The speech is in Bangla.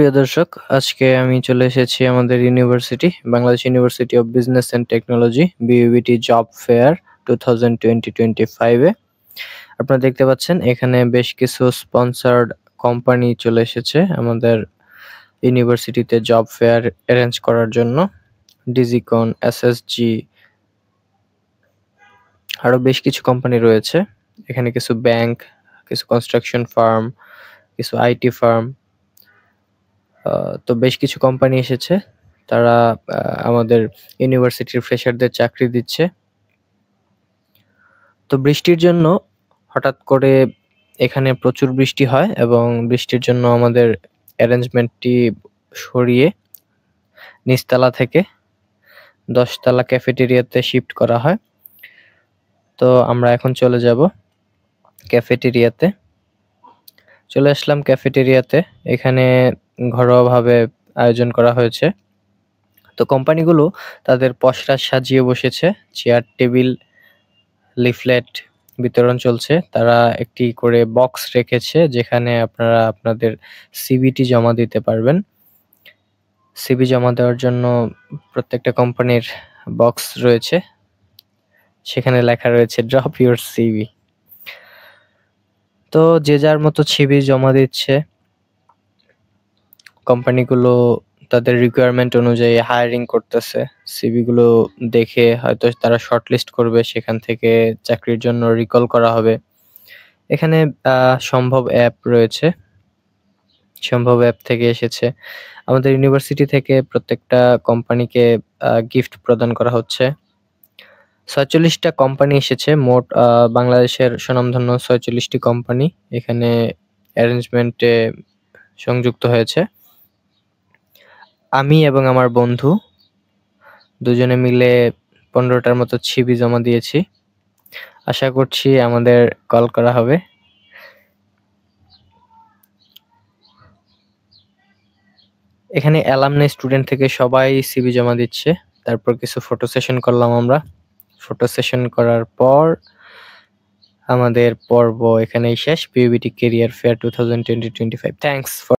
প্রিয় দর্শক, আজকে আমি চলে এসেছি আমাদের university, Bangladesh university of business and technology BUBT job fair 2020-25-এ। আপনারা দেখতে পাচ্ছেন এখানে বেশ কিছু স্পন্সর্ড কোম্পানি চলে এসেছে আমাদের ইউনিভার্সিটিতে জব ফেয়ার অ্যারেঞ্জ করার জন্য। ডিজিকন, এসএসজি, আরো বেশ কিছু কোম্পানি রয়েছে। এখানে কিছু ব্যাংক, কিছু কনস্ট্রাকশন ফার্ম, কিছু আইটি ফার্ম, তো বেশ কিছু কোম্পানি এসেছে। তারা আমাদের ইউনিভার্সিটির ফ্রেশারদের চাকরি দিচ্ছে। তো বৃষ্টির জন্য হঠাৎ করে এখানে প্রচুর বৃষ্টি হয় এবং বৃষ্টির জন্য আমাদের অ্যারেঞ্জমেন্টটি সরিয়ে নিচতলা থেকে 10 তলা ক্যাফেটেরিয়াতে শিফট করা হয়। তো আমরা এখন চলে যাব ক্যাফেটেরিয়াতে। চলে আসলাম ক্যাফেটেরিয়াতে। এখানে ঘরোয়াভাবে আয়োজন করা হয়েছে। তো কোম্পানিগুলো তাদের পসরা সাজিয়ে বসেছে, চেয়ার টেবিল, লিফলেট বিতরণ চলছে। তারা একটি করে বক্স রেখেছে যেখানে আপনারা আপনাদের সিভিটি জমা দিতে পারবেন। সিভি জমা দেওয়ার জন্য প্রত্যেকটা কোম্পানির বক্স রয়েছে, সেখানে লেখা রয়েছে ড্রপ ইউর সিভি। তো যে যার মতো সিভি জমা দিচ্ছে। কোম্পানিগুলো তাদের রিকোয়ারমেন্ট অনুযায়ী হায়ারিং করতেছে। সিভি গুলো দেখে হয়তো তারা শর্টলিস্ট করবে, সেখান থেকে চাকরির জন্য রিকল করা হবে। এখানে সম্ভব অ্যাপ রয়েছে, সম্ভব অ্যাপ থেকে এসেছে। আমাদের ইউনিভার্সিটি থেকে প্রত্যেকটা কোম্পানিকে গিফট প্রদান করা হচ্ছে। ৪৬টা কোম্পানি এসেছে, মোট বাংলাদেশের স্বনামধন্য ৪৬টি কোম্পানি এখানে অ্যারেঞ্জমেন্টে সংযুক্ত হয়েছে। আমি এবং আমার বন্ধু দুজনে মিলে 15টার মতো সিভি জমা দিয়েছি। আশা করছি আমাদের কল করা হবে। এখানে অ্যালামনাই স্টুডেন্ট থেকে সবাই সিভি জমা দিচ্ছে। তারপর কিছু ফটো সেশন করলাম আমরা। ফটো সেশন করার পর আমাদের পর্ব এখানেই শেষ। BUBT career fair 2020-25। Thanks for